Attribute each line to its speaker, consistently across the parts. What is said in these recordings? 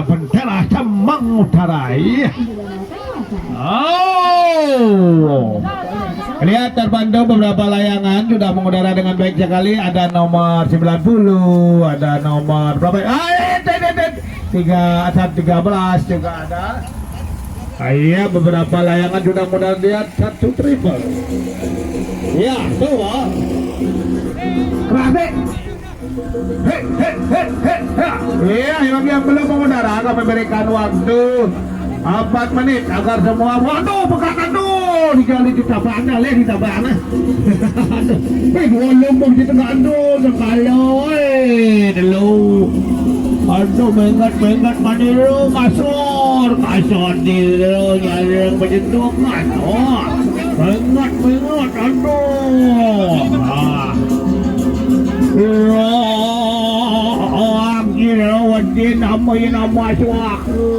Speaker 1: Bendera Kemang Utara. Oh, lihat terpantau beberapa layangan sudah mengudara dengan baik sekali. Ada nomor 90, ada nomor berapa? 13 juga ada. Iya, beberapa layangan sudah mudah lihat satu triple. Ya, dua. Kerasik. Iya, yang belum mengudara kami berikan waktu 4 menit agar semua. Waduh, pekakan tuh digali di tabana, di tabana. Gua lumbung di tengah aduh sekalo, dulu. Aduh, mengat maniru kasur dulu nyareng berjentuk kasur. Mengat aduh. Gila wadin nama suaku.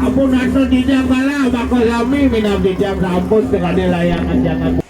Speaker 1: Ampun atau tidak malah bakal kami minum di jam sampun sekali layangan jangan.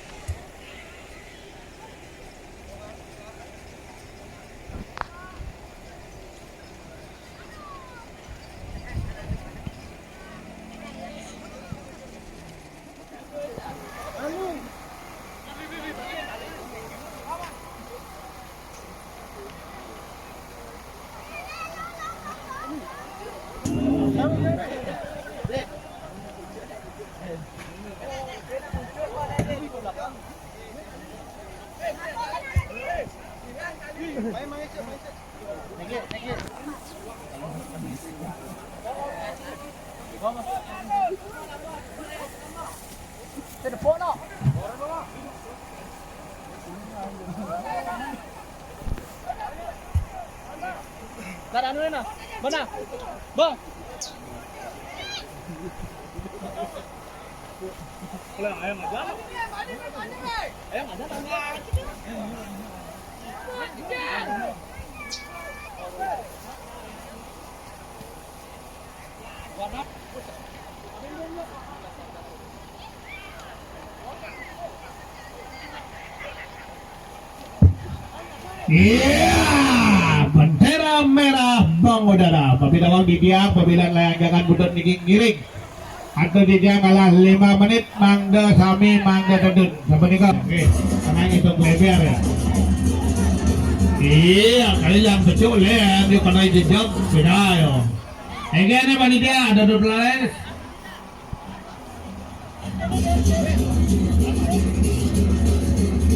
Speaker 2: Mana? Bang. Kalau ayam ada? Ayam ada enggak?
Speaker 1: Iya, bendera merah mengudara. Apabila wang didiang, apabila layangan butut ngiring. Atau didiang kalah 5 menit, mangga sami mangga tedun. Sampai nikah. Oke, karena itu lebar ya. Iya, kali yang betul ya, dia kena jejak beda yo. Ini panitia ada 12.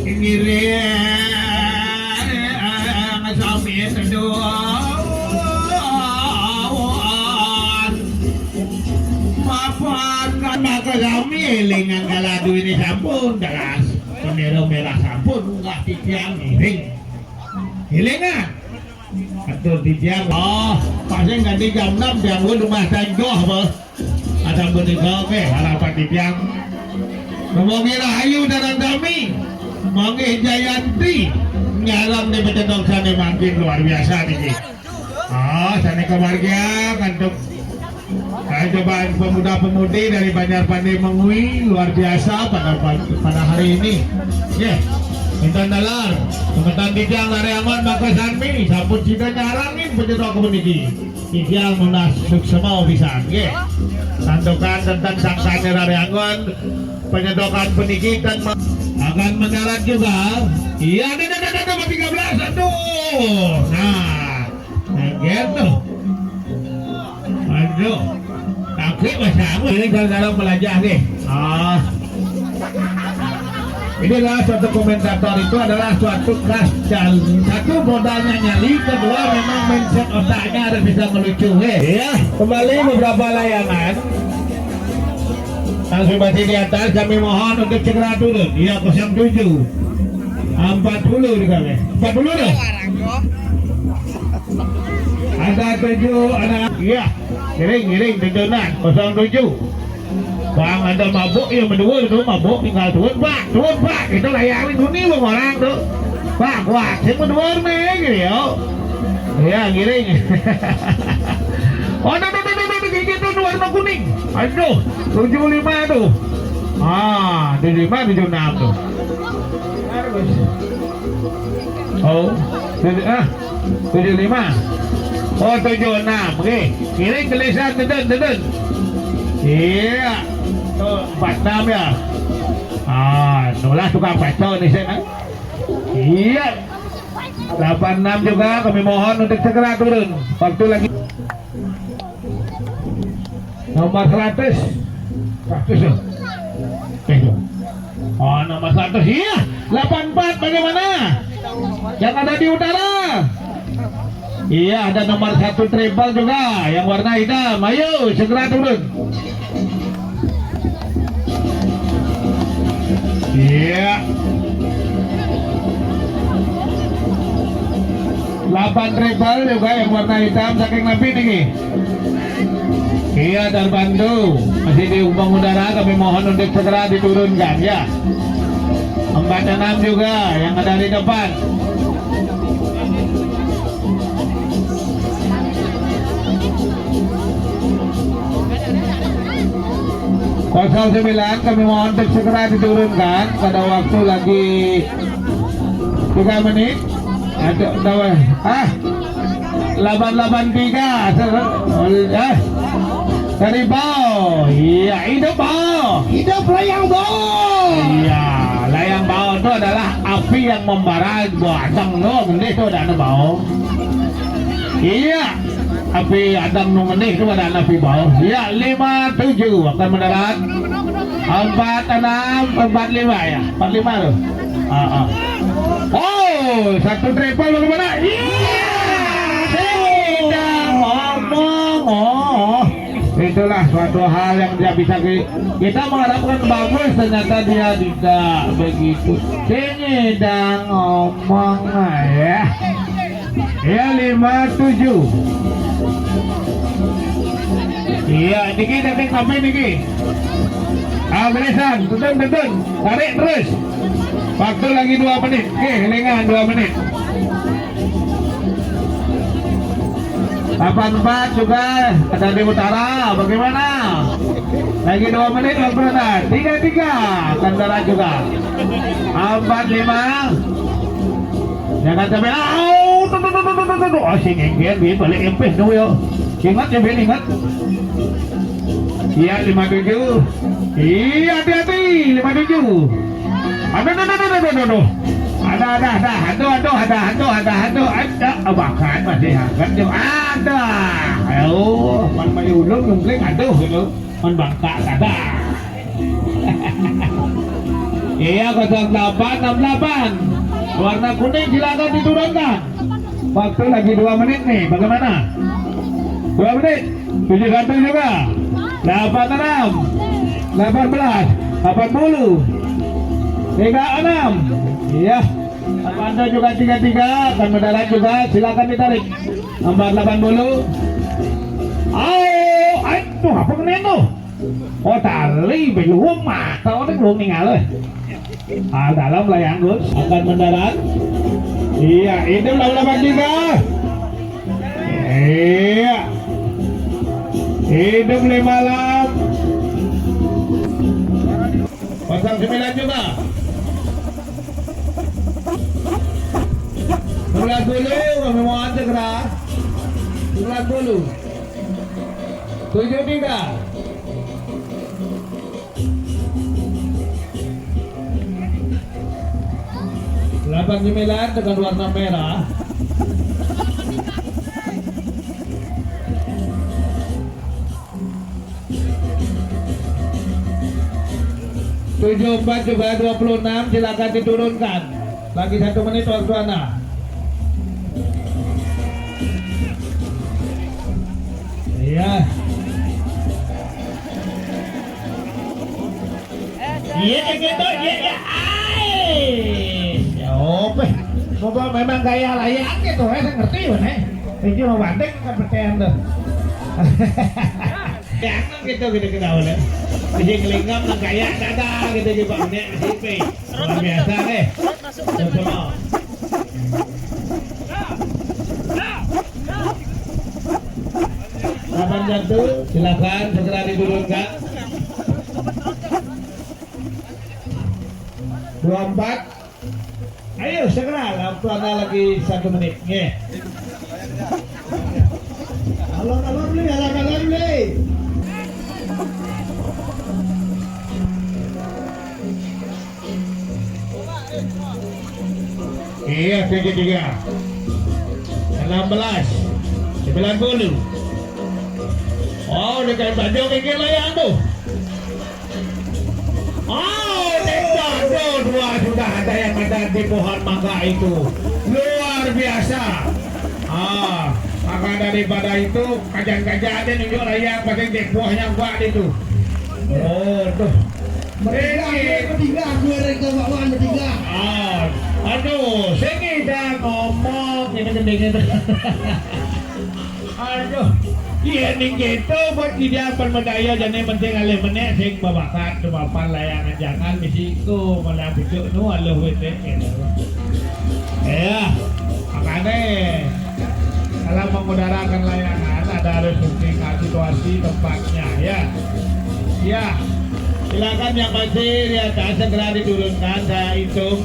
Speaker 1: Ngiring. Sami seduan maafkan maka kami elingan kaladu ini sampun jelas bendera merah sampun enggak tiang miring elingan atur tiang pasti ganti jam 6 jam rumah tangga apa ada benika oke harapan tiang ngomongin rahayu dan kami Mangge Jayanti nyalam di Bedendong sana makin luar biasa nih. Sana keluarga untuk cobaan pemuda-pemudi dari Banjarpandi Mengui luar biasa pada hari ini. Ya, minta nalar, teman dijang lari aman maka sanmi, sampun tidak nyarangin penyetok komuniki. Dijang munas semua bisa. Ya, santukan tentang sang sane lari angon, penyedokan pendidikan akan mendarat juga. Iya, ada 13. Aduh. Nah, gitu. Aduh. Tapi masa aku ini kalau belajar nih. Inilah suatu komentator itu adalah suatu kelas satu modalnya nyali, kedua memang mindset otaknya harus bisa melucu. Ya, kembali beberapa layangan. Langsung masih di atas, kami mohon untuk segera turun. Iya 07 40 di kami 40 deh. Ada 7 anak. Iya, giring tujuan 07. Bang ada mabuk yang berdua itu mabuk tinggal turun pak itu layangin dunia bang orang tuh pak wah saya berdua nih gitu ya giring. Oh itu warna kuning aduh 75 tuh 75 76 tuh oh 75 oh 76 oke giring kelisan teden iya tuh 46 ya nulah tukang pecel nih saya iya 86 juga kami mohon untuk segera turun waktu lagi nomor 100 tuh oh nomor 100 iya 84 bagaimana yang ada di utara iya ada nomor 1 triple juga yang warna hitam ayo segera turun. Iya 8 triple juga yang warna hitam saking lebih tinggi. Iya dan Bandu masih di umpang udara kami mohon untuk segera diturunkan ya. 46 juga yang ada di depan. Pasal 9 kami mohon untuk segera diturunkan pada waktu lagi 3 menit. 883 dari bawah. Iya hidup layang bawah. Iya layang bawah itu adalah api yang membara adang ini itu ada bawah. Iya api adang ini itu ada api bawah. Iya 57 akan mendarat 46 45 ya 45 loh. Oh 1 triple bagaimana? Iya tidak ngomong. Itulah suatu hal yang dia bisa kita mengharapkan bagus, ternyata dia tidak begitu. Ini dan ngomong ya. Ya 57. Iya, Niki datang kami Niki. Beresan, tutun, tarik terus. Waktu lagi 2 menit. Oke, lengan 2 menit. 84 juga ada di utara. Bagaimana? Lagi 2 menit waktu ada. 33 Tandara juga. 45. Jangan sampai sing balik empes dulu ya. Ingat ya Ben, ingat. Iya 57. Iya hati-hati 57. Aduh. Ada bahkan masih hangat tuh ada. Ayo, man mayulung mungkin aduh gitu. Man bangka ada. Iya 0868. Warna kuning silakan diturunkan. Waktu lagi 2 menit nih, bagaimana? 2 menit. 71 juga. 86. 18. 80. 36. Iya. Anda juga 33 akan mendarat juga, silakan ditarik. Nomor 80. Aduh, apa kena itu? Oh, tali belum mata orang belum ninggal. Dalam layang Gus akan mendarat. Iya, itu 83. Iya. Hidup 56. 09 juga. 11 dulu kami mau segera. 11 dulu. 73. 89 dengan warna merah. 74 juga 26, silakan diturunkan. Lagi 1 menit waktu Anda. Iya. Iya gitu, iya. Ya oke. Coba memang gaya layak gitu, saya ngerti mana. Ini mau banding kan percaya tuh. Ya gitu kita udah. Bisa ngelingam lah kayak dada gitu di bawahnya sipe. Luar biasa deh. Semua. Kapan jatuh? Silakan segera diturunkan. 24. Ayo segera, waktu Anda lagi 1 menit. Nge. Alon beli. Iya, 73. 16. 90. Oh, dekat baju kiki layang tuh. Oh, dekat dua sudah ada yang ada di pohon mangga itu. Luar biasa. Maka daripada itu kajian-kajian nunjuk layang pakai di buahnya buat itu. Oh, tuh.
Speaker 3: Mereka bertiga, mereka bawaan bertiga.
Speaker 1: Aduh, sini dah ngomong ini gendengnya tuh. Aduh, iya nih gitu buat dia permedaya jadi penting alih menek sing babakan kemapan layangan jangan bisiko malah bijuk nu aluh wete gitu. Ya, makanya kalau mengudarakan layangan ada harus buktikan situasi tempatnya ya. Ya. Silakan yang masih di atas segera diturunkan, saya hitung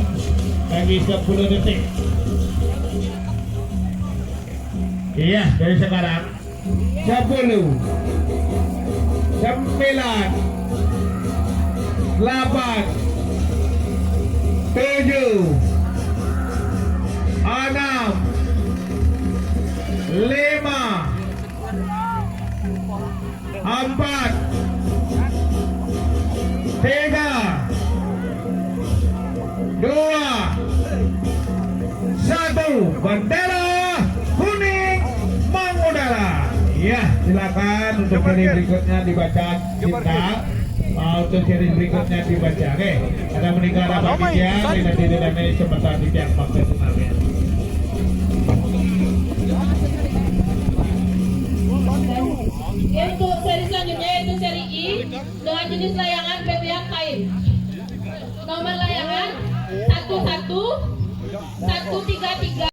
Speaker 1: bagi 10 detik. Iya, dari sekarang 10 9 8 7 6 5 4 3 2 1 bendera kuning mengudara. Ya, silakan untuk seri berikutnya dibaca cinta. Untuk seri berikutnya dibaca. Oke, ada meninggal apa dia nanti tidak ini sebentar di tiang pakai tsunami.
Speaker 4: Untuk seri selanjutnya yaitu seri I dengan jenis layangan berpihak kain. Nomor layangan 11 133